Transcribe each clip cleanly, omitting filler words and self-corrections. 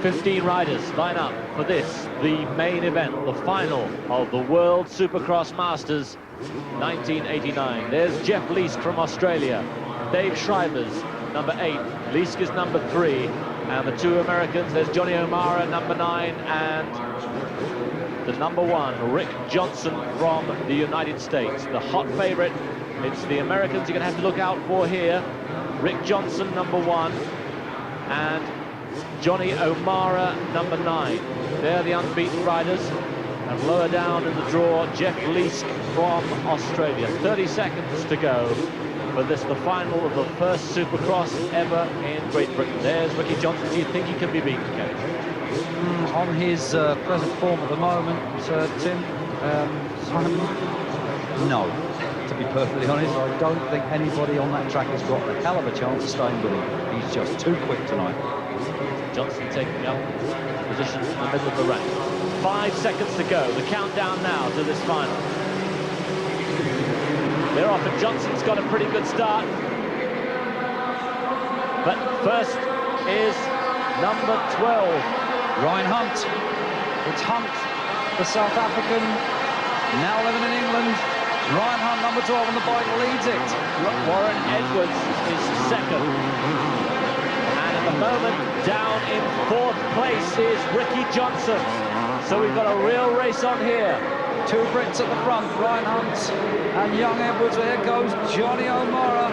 15 riders line up for this, the main event, the final of the World Supercross Masters 1989. There's Jeff Leask from Australia, Dave Schreiber's number 8, Leask is number 3, and the two Americans, there's Jonny O'Mara, number 9, and the number 1, Rick Johnson from the United States. The hot favorite, it's the Americans you're going to have to look out for here. Rick Johnson, number 1, and Jonny O'Mara, number 9. They're the unbeaten riders. And lower down in the draw, Jeff Leask from Australia. 30 seconds to go for this, the final of the first Supercross ever in Great Britain. There's Ricky Johnson. Do you think he can be beaten, Kenny? On his present form at the moment, Tim, no. To be perfectly honest, I don't think anybody on that track has got a hell of a chance of staying with him. He's just too quick tonight. Johnson taking up position in the middle of the rank. 5 seconds to go. The countdown now to this final. They're off, and Johnson's got a pretty good start. But first is number 12. Ryan Hunt. It's Hunt, the South African, now living in England. Ryan Hunt, number 12 on the bike, leads it. Warren Edwards is second. And at the moment, down in 4th place is Ricky Johnson. So we've got a real race on here. Two Brits at the front, Ryan Hunt and young Edwards. There goes Jonny O'Mara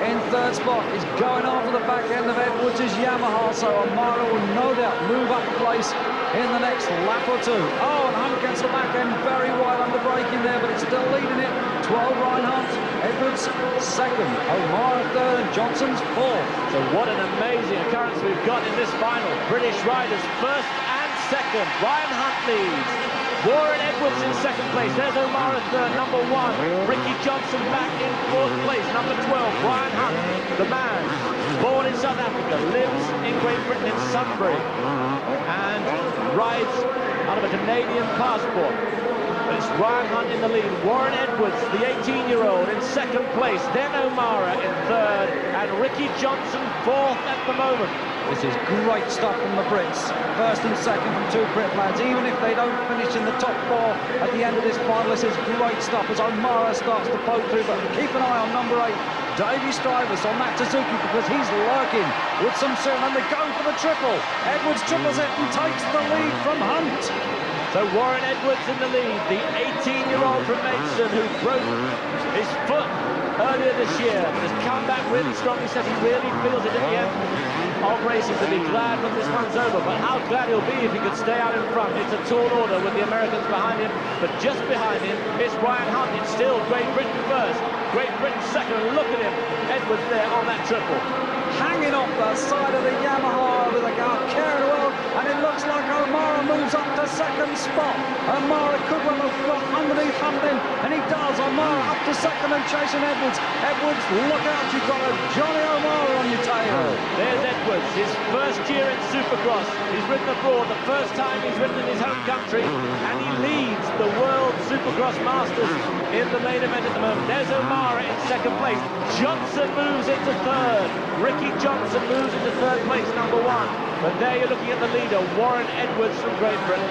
in 3rd spot. He's going after the back end of Edwards' Yamaha, so O'Mara will no doubt move up a place in the next lap or two. Oh, and Hunt gets the back end very wide under braking there, but it's still leading it. 12 Ryan Hunt, Edwards 2nd, O'Mara 3rd, and Johnson's 4th. So what an amazing occurrence we've got in this final. British riders 1st and 2nd. Ryan Hunt leads. Warren Edwards in 2nd place. There's O'Mara 3rd, number 1. Ricky Johnson back in 4th place, number 12. Ryan Hunt, the man, born in South Africa, lives in Great Britain in Sunbury, and rides out of a Canadian passport. But it's Ryan Hunt in the lead. Warren Edwards, the 18-year-old, in 2nd place. Then O'Mara in 3rd, and Ricky Johnson 4th at the moment. This is great stuff from the Brits. 1st and 2nd from two Brit lads. Even if they don't finish in the top 4 at the end of this final, this is great stuff as O'Mara starts to poke through. But keep an eye on number 8, Davey Strivers, on Matt Suzuki, because he's lurking with some soon. And they go for the triple. Edwards triples it and takes the lead from Hunt. So Warren Edwards in the lead, the 18-year-old from Maidstone who broke his foot earlier this year, but has come back really strong. He says he really feels it at the end of racing, to be glad when this one's over. But how glad he'll be if he could stay out in front. It's a tall order with the Americans behind him, but just behind him is Ryan Hunt. It's still Great Britain 1st, Great Britain 2nd. Look at him, Edwards there on that triple. Hanging off the side of the Yamaha with a carried well, and it looks like O'Mara moves up to 2nd spot. O'Mara could well have got underneath Hunt then, and he does. O'Mara up to 2nd and chasing Edwards. Edwards, look out, you've got a Jonny O'Mara on your tail. There's Edwards, his 1st year in Supercross. He's ridden abroad, the 1st time he's ridden in his home country, and he leads the World Supercross Masters in the main event at the moment. There's O'Mara in 2nd place. Johnson moves into 3rd. Ricky Johnson moves into 3rd place, number 1. But there you're looking at the leader, Warren Edwards from Great Britain.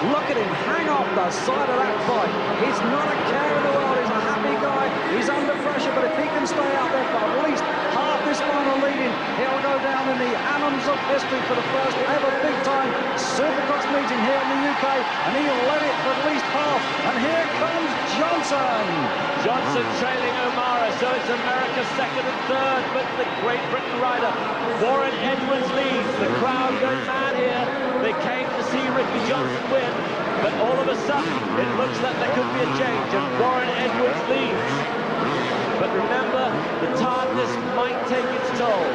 Look at him hang off the side of that bike. He's not a care in the world. He's a happy guy. He's under pressure, but if he can stay out there for at least half this final leading, he'll go down in the annals of history for the first ever big-time Supercross meeting here in the UK, and he'll let it for at least half. And here comes Johnson. Johnson trailing O'Mara, so it's America 2nd and 3rd, but the Great Britain rider, Warren Edwards, leads. The crowd goes mad here. They came to see Ricky Johnson win, but all of a sudden, it looks like there could be a change, and Warren Edwards leads. But remember, the tiredness might take its toll.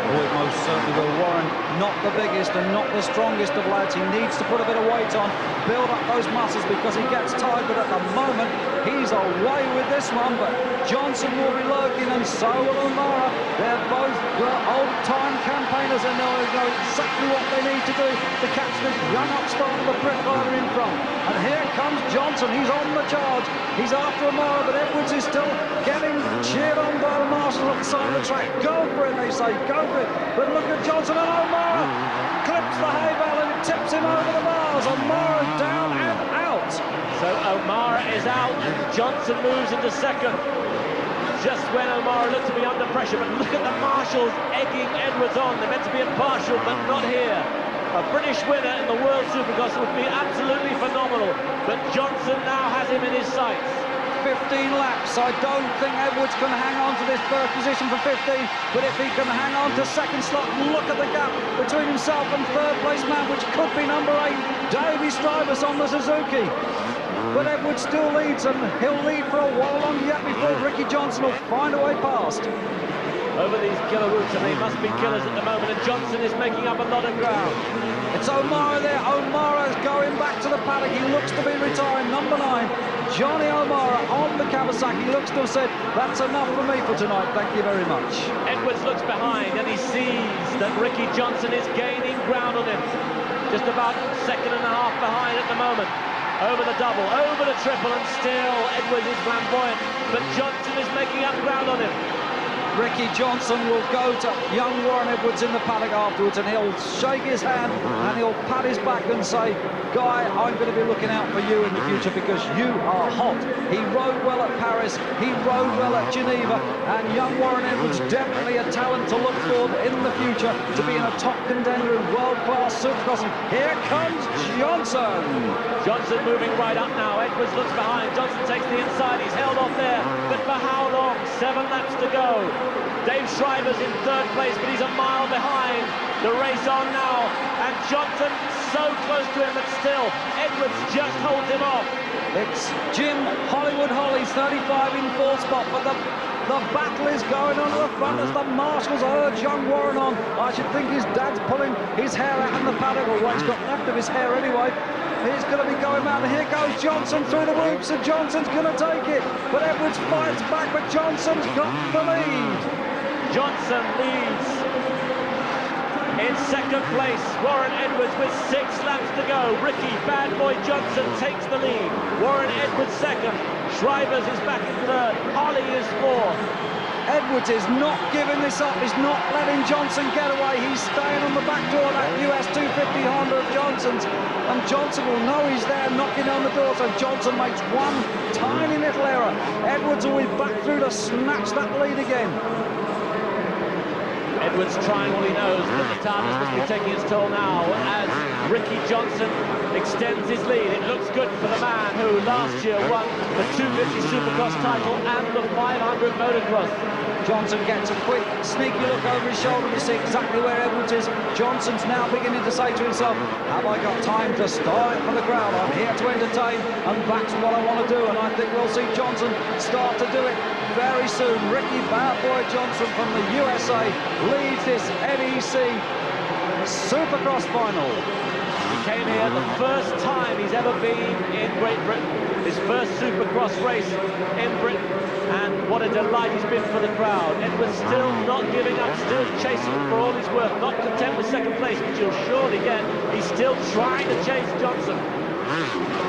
Oh, it most certainly will. Warren, not the biggest and not the strongest of lads. He needs to put a bit of weight on, build up those muscles because he gets tired, but at the moment, he's away with this one. But Johnson will be lurking, and so will O'Mara. They're both old-time campaigners, and they'll know exactly what they need to do to catch this young upstart of the Brit rider in front. And here comes Johnson. He's on the charge. He's after O'Mara, but Edwards is still getting cheered on by the marshals at the side of the track. Go for it, they say. Go for it. But look at Johnson, and O'Mara clips the hay back. tips him over the bars. O'Mara down and out. So O'Mara is out. Johnson moves into second. Just when O'Mara looked to be under pressure, but look at the marshals egging Edwards on. They're meant to be impartial, but not here. A British winner in the World Supercross would be absolutely phenomenal, but Johnson now has him in his sights. 15 laps. I don't think Edwards can hang on to this first position for 15, but if he can hang on to second slot, look at the gap between himself and third place man, which could be number 8, Davy Strivers on the Suzuki. But Edwards still leads, and he'll lead for a while longer yet before Ricky Johnson will find a way past. Over these killer routes, and they must be killers at the moment, and Johnson is making up a lot of ground. It's O'Mara there. O'Mara's going back to the paddock. He looks to be retiring. Number 9, Jonny O'Mara on the Kawasaki. He looks to have said, that's enough for me for tonight. Thank you very much. Edwards looks behind, and he sees that Ricky Johnson is gaining ground on him. Just about second and a half behind at the moment. Over the double, over the triple, and still Edwards is flamboyant, but Johnson is making up ground on him. Ricky Johnson will go to young Warren Edwards in the paddock afterwards, and he'll shake his hand and he'll pat his back and say, Guy, I'm going to be looking out for you in the future because you are hot. He rode well at Paris, he rode well at Geneva, and young Warren Edwards definitely a talent to look for in the future to be in a top contender in world-class Supercross. Here comes Johnson. Johnson moving right up now. Edwards looks behind. Johnson takes the inside. He's held off there. But for how long? 7 laps to go. Dave Shriver's in third place, but he's a mile behind. The race on now, and Johnson so close to him, but still, Edwards just holds him off. It's Jim Hollywood Holly's 35 in 4th spot, but the battle is going on at the front as the marshals urge young Warren on. I should think his dad's pulling his hair out in the paddock, or what he's got left of his hair anyway. He's going to be going out, and here goes Johnson through the loops, and Johnson's going to take it. But Edwards fights back, but Johnson's got the lead. Johnson leads in second place. Warren Edwards with 6 laps to go. Ricky Bad Boy Johnson takes the lead. Warren Edwards second. Shrivers is back in third. Holly is 4th. Edwards is not giving this up. He's not letting Johnson get away. He's staying on the back door of that US 250 Honda of Johnson's. And Johnson will know he's there knocking on the door. So Johnson makes one tiny little error. Edwards will be back through to snatch that lead again. Edwards trying all he knows, but the tiredness must be taking its toll now as Ricky Johnson extends his lead. It looks good for the man who last year won the 250 Supercross title and the 500 motocross. Johnson gets a quick, sneaky look over his shoulder to see exactly where Edwards is. Johnson's now beginning to say to himself, have I got time to start it for the crowd? I'm here to entertain, and that's what I want to do. And I think we'll see Johnson start to do it very soon. Ricky Bad Boy Johnson from the USA leads this NEC Supercross final. He came here the first time he's ever been in Great Britain. His first Supercross race in Britain. And what a delight he's been for the crowd. Edwards still not giving up, still chasing for all he's worth. Not content with second place, which he'll surely get. He's still trying to chase Johnson.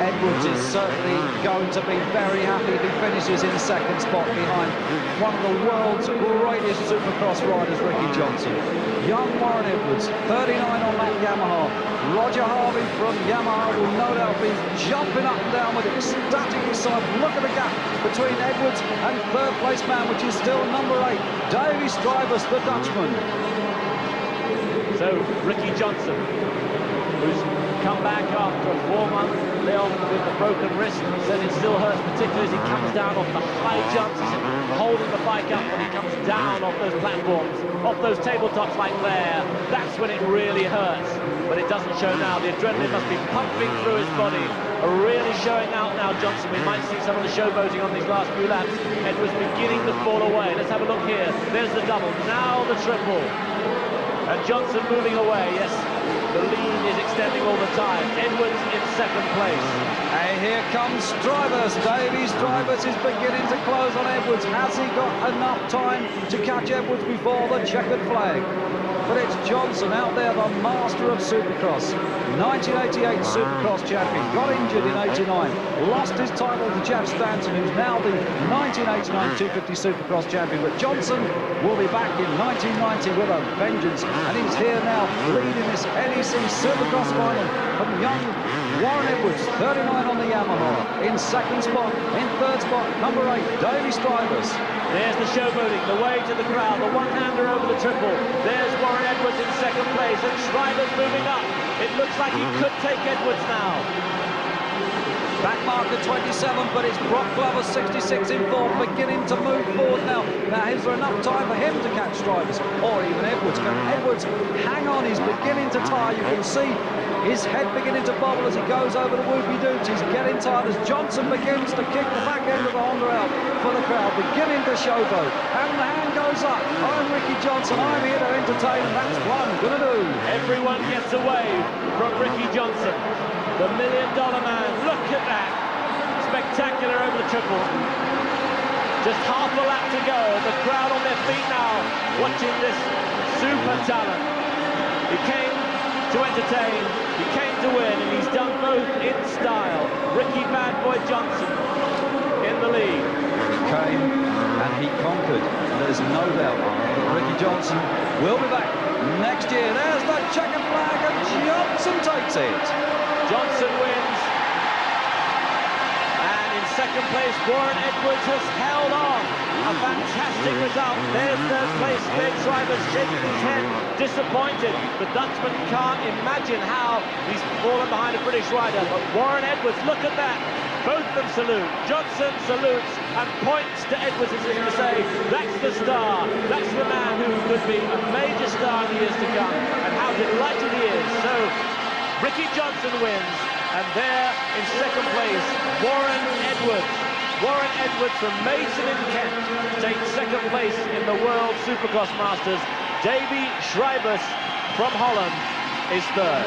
Edwards is certainly going to be very happy if he finishes in second spot behind one of the world's greatest Supercross riders, Ricky Johnson. Young Warren Edwards, 39 on that Yamaha. Roger Harvey from Yamaha will no doubt be jumping up and down with ecstatic excitement. Look at the gap between Edwards and third place man, which is still number 8, Davy Strivers, the Dutchman. So Ricky Johnson, who's come back after a 4-month layoff with a broken wrist, said it still hurts, particularly as he comes down off the high jumps. He's holding the bike up when he comes down off those platforms, off those tabletops like there. That's when it really hurts, but it doesn't show now. The adrenaline must be pumping through his body, really showing out now. Johnson, we might see some of the showboating on these last few laps. Edwards beginning to fall away. Let's have a look here. There's the double, now the triple. And Johnson moving away, yes. The lead is extending all the time. Edwards in second place. And here comes Strivers. Davy Strivers is beginning to close on Edwards. Has he got enough time to catch Edwards before the checkered flag? But it's Johnson out there, the master of Supercross. 1988 Supercross champion, got injured in 89, lost his title to Jeff Stanton, who's now the 1989 250 Supercross champion. But Johnson will be back in 1990 with a vengeance, and he's here now leading this GC Supercross final from young Warren Edwards, 39 on the Yamaha. In second spot, in third spot, number 8, Davy Strivers. There's the showboating, the way to the crowd, the one-hander over the triple. There's Warren Edwards in second place, and Strivers moving up. It looks like he could take Edwards now. Back marker 27, but it's Brock Glover 66 in fourth, beginning to move forward now. Now, is there enough time for him to catch Strivers, or even Edwards? Can Edwards hang on? He's beginning to tire. You can see his head beginning to bobble as he goes over the whoopie-doops. He's getting tired as Johnson begins to kick the back end of the Honda out for the crowd, beginning to showboat. And the hand goes up. I'm Ricky Johnson. I'm here to entertain, and that's what I'm going to do. Everyone gets away from Ricky Johnson, the $1 million man. Look at that. Spectacular over the triple. Just half a lap to go. The crowd on their feet now, watching this super talent. He came to entertain, he came to win, and he's done both in style. Ricky Bad Boy Johnson in the lead. He came and he conquered. There's no doubt that Ricky Johnson will be back next year. There's the checkered flag, and Johnson takes it. Johnson wins. And in second place, Warren Edwards has held on. A fantastic result. There's third place, Dave Strivers shaking his head, disappointed. The Dutchman can't imagine how he's fallen behind a British rider. But Warren Edwards, look at that. Both of them salute. Johnson salutes and points to Edwards as if to say, that's the star. That's the man who could be a major star in the years to come. And how delighted he is. So Ricky Johnson wins. And there in second place, Warren Edwards. Warren Edwards from Maidstone in Kent takes second place in the World Supercross Masters. Davy Schreibers from Holland is third.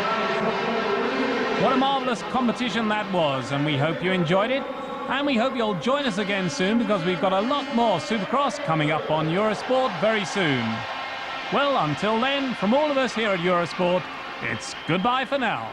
What a marvellous competition that was, and we hope you enjoyed it. And we hope you'll join us again soon, because we've got a lot more Supercross coming up on Eurosport very soon. Well, until then, from all of us here at Eurosport, it's goodbye for now.